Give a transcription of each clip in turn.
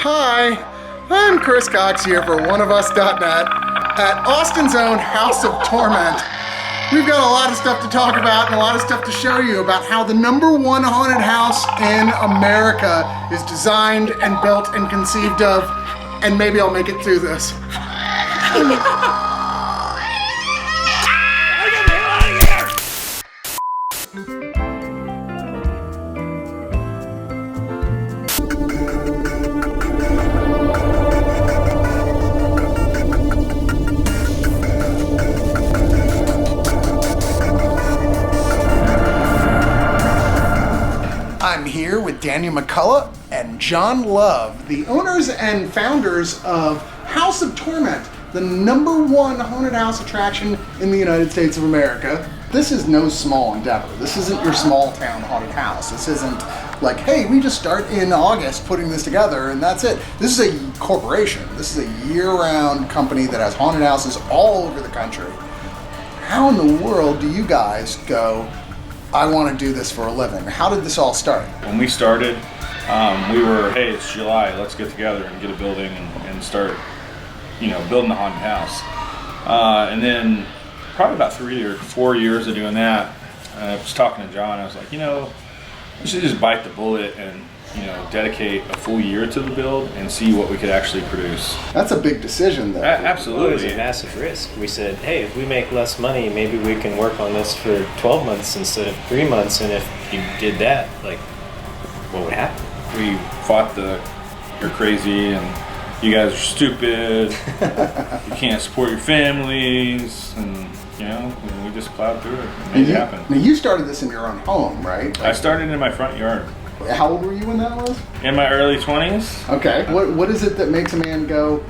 Hi, I'm Chris Cox here for Oneofus.net at Austin's own House of Torment. We've got a lot of stuff to talk about and a lot of stuff to show you about how the #1 haunted house in America is designed and built and conceived of, and maybe I'll make it through this. I'm here with Daniel McCullough and John Love, the owners and founders of House of Torment, the #1 haunted house attraction in the United States of America. This is no small endeavor. This isn't your small town haunted house. This isn't like, hey, we just start in August putting this together and that's it. This is a corporation. This is a year-round company that has haunted houses all over the country. How in the world do you guys go, I want to do this for a living? How did this all start? When we started, we were, hey, it's July, let's get together and get a building and start, building a haunted house. And then probably about 3 or 4 years of doing that, I was talking to John, I was like, we should just bite the bullet and, dedicate a full year to the build and see what we could actually produce. That's a big decision though. Absolutely. It was a massive risk. We said, hey, if we make less money, maybe we can work on this for 12 months instead of 3 months. And if you did that, what would happen? We fought you're crazy and you guys are stupid, you can't support your families, and we just plowed through it and made it happen. Now you started this in your own home, right? I started in my front yard. How old were you when that was? In my early 20s. Okay. What is it that makes a man go,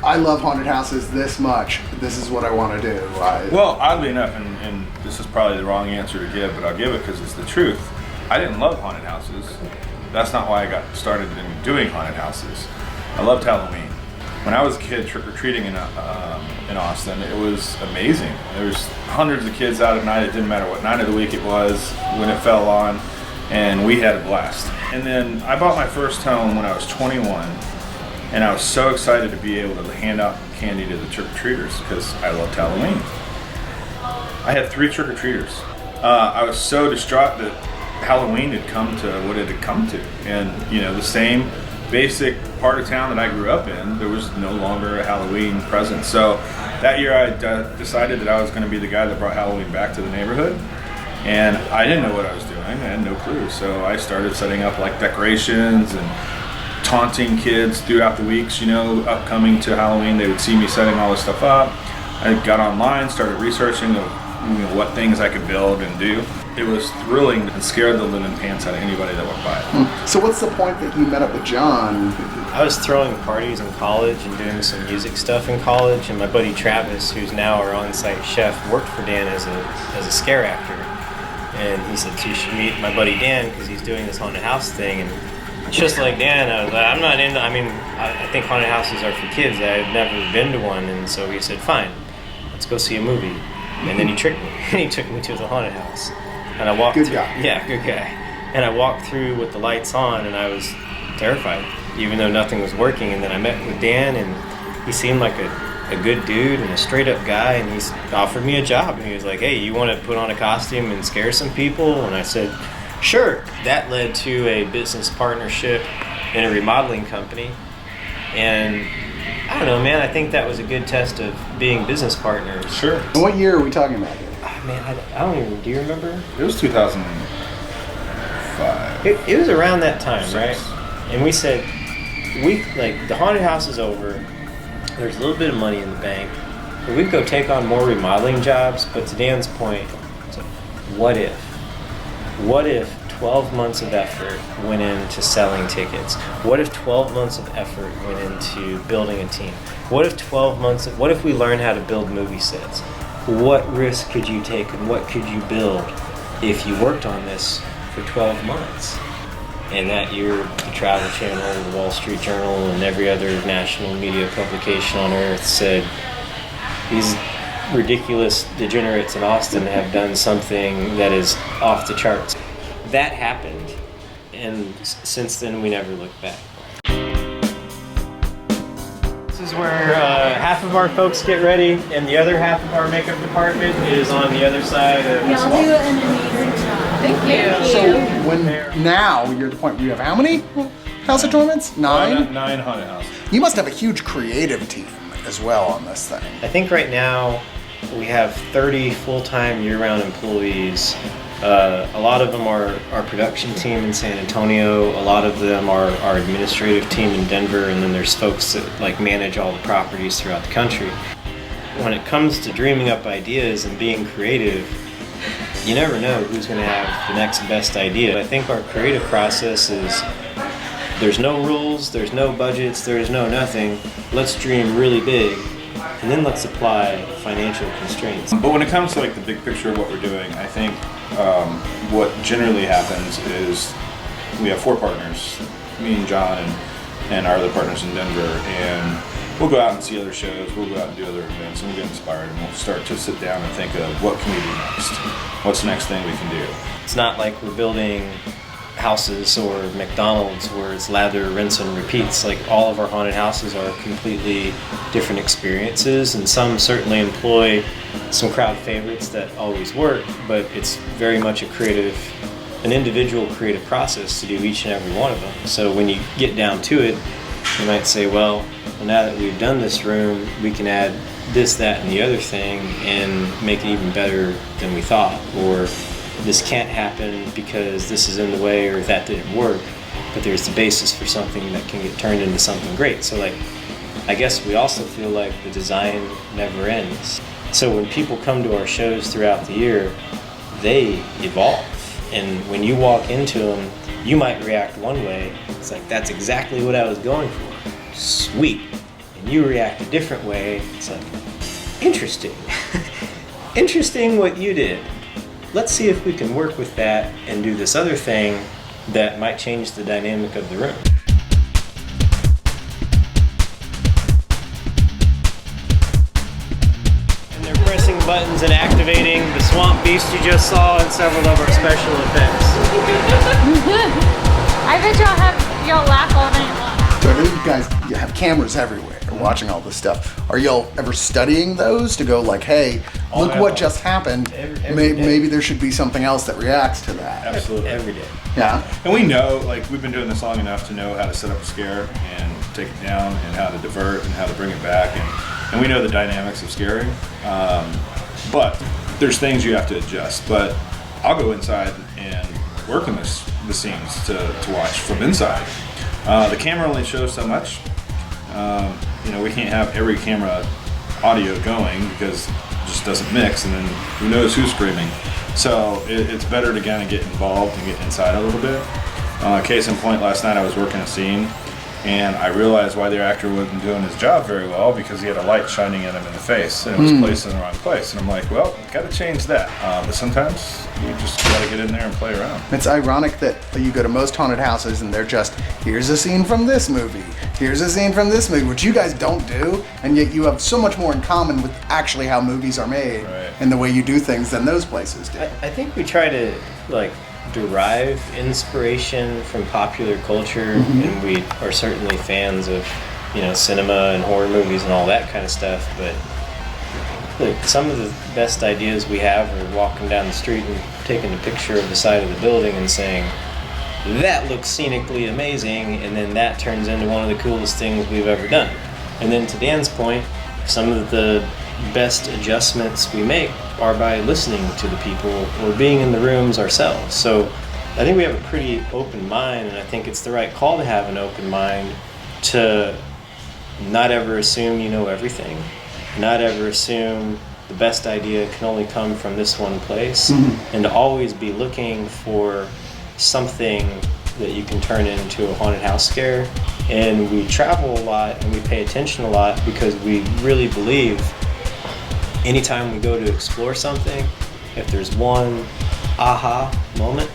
I love haunted houses this much, this is what I want to do? Well, oddly enough, and this is probably the wrong answer to give, but I'll give it because it's the truth. I didn't love haunted houses. That's not why I got started in doing haunted houses. I loved Halloween. When I was a kid trick-or-treating in Austin, it was amazing. There was hundreds of kids out at night. It didn't matter what night of the week it was, when it fell on, and we had a blast. And then I bought my first home when I was 21, and I was so excited to be able to hand out candy to the trick-or-treaters because I loved Halloween. I had 3 trick-or-treaters. I was so distraught that Halloween had come to what it had come to, and the same basic part of town that I grew up in, there was no longer a Halloween presence. So that year I decided that I was going to be the guy that brought Halloween back to the neighborhood, and I didn't know what I was doing. I had no clue. So I started setting up decorations and taunting kids throughout the weeks, upcoming to Halloween. They would see me setting all this stuff up. I got online, started researching what things I could build and do. It was thrilling and scared the living pants out of anybody that went by it. So what's the point that you met up with John? I was throwing parties in college and doing some music stuff in college, and my buddy Travis, who's now our on-site chef, worked for Dan as a scare actor. And he said, so you should meet my buddy Dan because he's doing this haunted house thing. And just like Dan, I was like, I'm not into, I think haunted houses are for kids. I've never been to one. And so he said, fine, let's go see a movie. And then he tricked me. He took me to the haunted house. And I walked Good through, guy. Yeah, good guy. And I walked through with the lights on, and I was terrified, even though nothing was working. And then I met with Dan, and he seemed like a good dude and a straight-up guy, and he offered me a job. And he was like, hey, you want to put on a costume and scare some people? And I said, sure. That led to a business partnership in a remodeling company. And I don't know, man, I think that was a good test of being business partners. Sure. And what year are we talking about here? Man, I don't even, do you remember? It was 2005. It was around that time, 6. right? And we said, the haunted house is over, there's a little bit of money in the bank, and we could go take on more remodeling jobs, but to Dan's point, what if? What if 12 months of effort went into selling tickets? What if 12 months of effort went into building a team? What if what if we learned how to build movie sets? What risk could you take and what could you build if you worked on this for 12 months? And that year, the Travel Channel, the Wall Street Journal, and every other national media publication on earth said these ridiculous degenerates in Austin have done something that is off the charts. That happened, and since then we never looked back. is where half of our folks get ready, and the other half of our makeup department is on the other side of this Y'all wall. do an amazing job. Thank you. So when now you're at the point where you have how many House of Torments? 9? 9 haunted houses. You must have a huge creative team as well on this thing. I think right now we have 30 full-time year-round employees. A lot of them are our production team in San Antonio. A lot of them are our administrative team in Denver, and then there's folks that like manage all the properties throughout the country. When it comes to dreaming up ideas and being creative, you never know who's going to have the next best idea. I think our creative process is there's no rules, there's no budgets, there's no nothing. Let's dream really big, and then let's apply financial constraints. But when it comes to like the big picture of what we're doing, I think what generally happens is we have 4 partners, me and John and our other partners in Denver, and we'll go out and see other shows, we'll go out and do other events, and we'll get inspired, and we'll start to sit down and think of what can we do next? What's the next thing we can do? It's not like we're building houses or McDonald's where it's lather, rinse, and repeats. Like all of our haunted houses are completely different experiences, and some certainly employ some crowd favorites that always work, but it's very much an individual creative process to do each and every one of them. So when you get down to it, you might say, well, now that we've done this room, we can add this, that, and the other thing and make it even better than we thought. Or this can't happen because this is in the way or that didn't work, but there's the basis for something that can get turned into something great. So like, I guess we also feel like the design never ends. So when people come to our shows throughout the year, they evolve. And when you walk into them, you might react one way. It's like, that's exactly what I was going for. Sweet. And you react a different way. It's like, interesting. Interesting what you did. Let's see if we can work with that and do this other thing that might change the dynamic of the room. And they're pressing buttons and activating the swamp beast you just saw and several of our special effects. I bet y'all laugh all night long. So I know you guys have cameras everywhere watching all this stuff. Are y'all ever studying those to go like, hey, look what just happened. Maybe there should be something else that reacts to that. Absolutely. Every day. Yeah. And we know, like, we've been doing this long enough to know how to set up a scare and take it down and how to divert and how to bring it back. And we know the dynamics of scaring. But there's things you have to adjust. But I'll go inside and work in the scenes to watch from inside. The camera only shows so much. We can't have every camera audio going because it just doesn't mix, and then who knows who's screaming. So it's better to kind of get involved and get inside a little bit. Case in point, last night I was working a scene, and I realized why the actor wasn't doing his job very well because he had a light shining at him in the face, and it was placed in the wrong place. And I'm like, well, got to change that. But sometimes you just got to get in there and play around. It's ironic that you go to most haunted houses and they're just, here's a scene from this movie, here's a scene from this movie, which you guys don't do, and yet you have so much more in common with actually how movies are made and the way you do things than those places do. I think we try to derive inspiration from popular culture, and we are certainly fans of cinema and horror movies and all that kind of stuff, but some of the best ideas we have are walking down the street and taking a picture of the side of the building and saying, that looks scenically amazing, and then that turns into one of the coolest things we've ever done. And then to Dan's point, some of the best adjustments we make are by listening to the people or being in the rooms ourselves. So I think we have a pretty open mind, and I think it's the right call to have an open mind, to not ever assume you know everything, not ever assume the best idea can only come from this one place, and to always be looking for something that you can turn into a haunted house scare. And we travel a lot and we pay attention a lot because we really believe anytime we go to explore something, if there's one aha moment,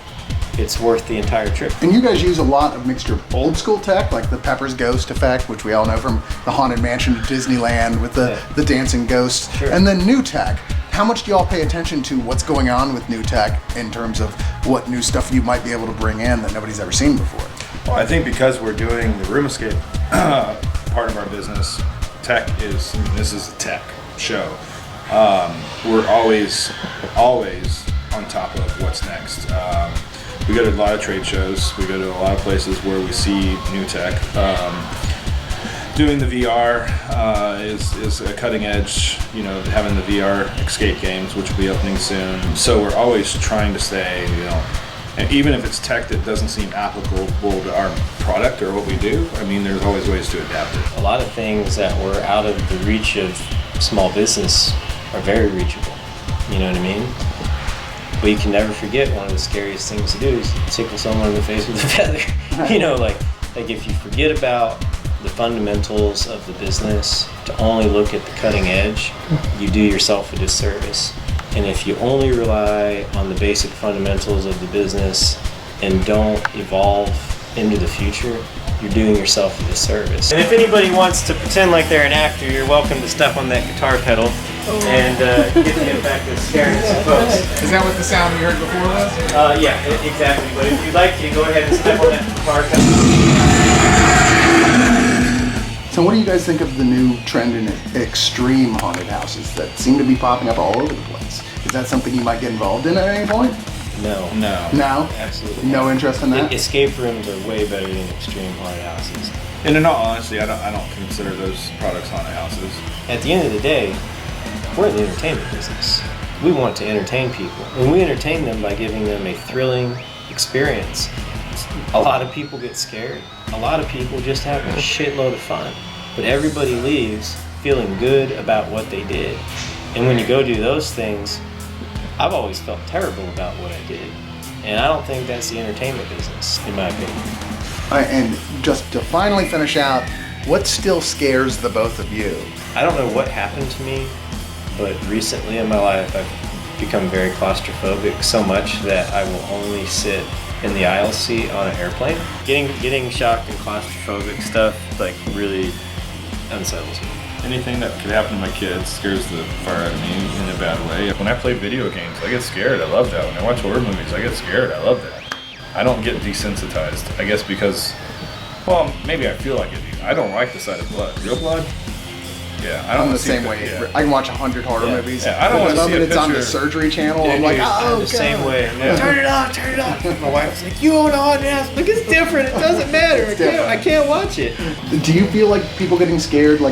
it's worth the entire trip. And you guys use a lot of mixture of old school tech, like the Pepper's Ghost effect, which we all know from the Haunted Mansion to Disneyland with the dancing ghosts, and then new tech. How much do y'all pay attention to what's going on with new tech in terms of what new stuff you might be able to bring in that nobody's ever seen before? Well, I think because we're doing the room escape part of our business, tech is, this is a tech show. We're always on top of what's next. We go to a lot of trade shows. We go to a lot of places where we see new tech. Doing the VR is a cutting edge, having the VR escape games, which will be opening soon. So we're always trying to stay, and even if it's tech that doesn't seem applicable to our product or what we do, there's always ways to adapt it. A lot of things that were out of the reach of small business are very reachable. You know what I mean? But you can never forget one of the scariest things to do is tickle someone in the face with a feather. Like if you forget about the fundamentals of the business to only look at the cutting edge, you do yourself a disservice. And if you only rely on the basic fundamentals of the business and don't evolve into the future, you're doing yourself a disservice. And if anybody wants to pretend like they're an actor, you're welcome to step on that guitar pedal and get back to scaring some folks. Is that what the sound we heard before was? Yeah, exactly. But if you'd like to, go ahead and step on that guitar pedal. So what do you guys think of the new trend in extreme haunted houses that seem to be popping up all over the place? Is that something you might get involved in at any point? No. No? Absolutely. No interest in that? Escape rooms are way better than extreme haunted houses. And in all honesty, I don't consider those products haunted houses. At the end of the day, we're in the entertainment business. We want to entertain people, and we entertain them by giving them a thrilling experience. A lot of people get scared. A lot of people just have a shitload of fun. But everybody leaves feeling good about what they did. And when you go do those things, I've always felt terrible about what I did. And I don't think that's the entertainment business, in my opinion. And just to finally finish out, what still scares the both of you? I don't know what happened to me, but recently in my life I've become very claustrophobic, so much that I will only sit in the aisle seat on an airplane. Getting shocked and claustrophobic stuff really unsettles me. Anything that could happen to my kids scares the fire out of me in a bad way. When I play video games, I get scared. I love that. When I watch horror movies, I get scared. I love that. I don't get desensitized. I guess because, maybe I feel like it. I don't like the sight of blood. Real blood? Yeah, I don't. I'm the same way. Yeah. I can watch 100 horror movies. Yeah, I don't want to see a it's on the picture. surgery channel. Dude, I'm like, I'm oh, the same God. way. Yeah. Turn it off. My wife's like, you own a haunted house. Like, it's different. It doesn't matter. I can't watch it. Do you feel like people getting scared, do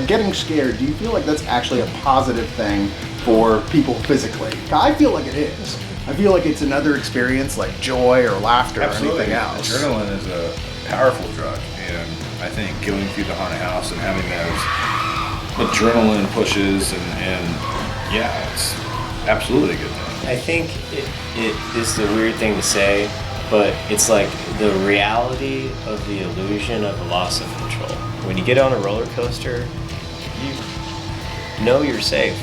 you feel like that's actually a positive thing for people physically? I feel like it is. I feel like it's another experience like joy or laughter Absolutely. or anything else. Adrenaline is a powerful drug, and I think going through the haunted house and having those adrenaline pushes and it's absolutely a good thing. I think it is a weird thing to say, but it's like the reality of the illusion of a loss of control. When you get on a roller coaster, you know you're safe,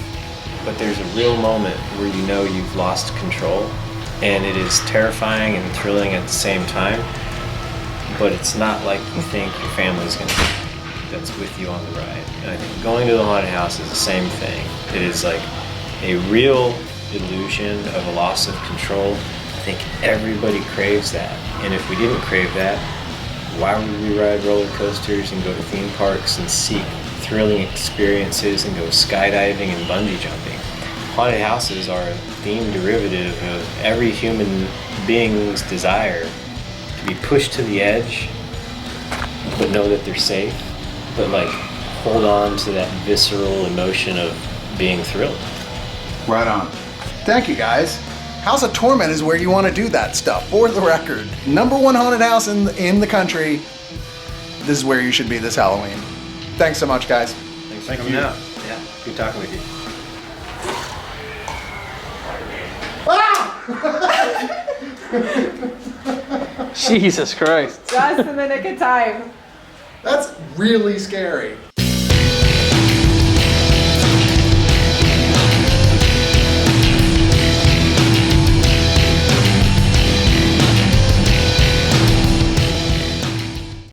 but there's a real moment where you know you've lost control, and it is terrifying and thrilling at the same time, but it's not like you think your family's going to be that's with you on the ride. And I think going to the haunted house is the same thing. It is like a real illusion of a loss of control. I think everybody craves that. And if we didn't crave that, why would we ride roller coasters and go to theme parks and seek thrilling experiences and go skydiving and bungee jumping? Haunted houses are a theme derivative of every human being's desire to be pushed to the edge, but know that they're safe, but hold on to that visceral emotion of being thrilled. Right on. Thank you, guys. House of Torment is where you want to do that stuff. For the record, #1 haunted house in the country. This is where you should be this Halloween. Thanks so much, guys. Thanks for coming out. Yeah, good talking with you. Jesus Christ. Just in the nick of time. That's really scary.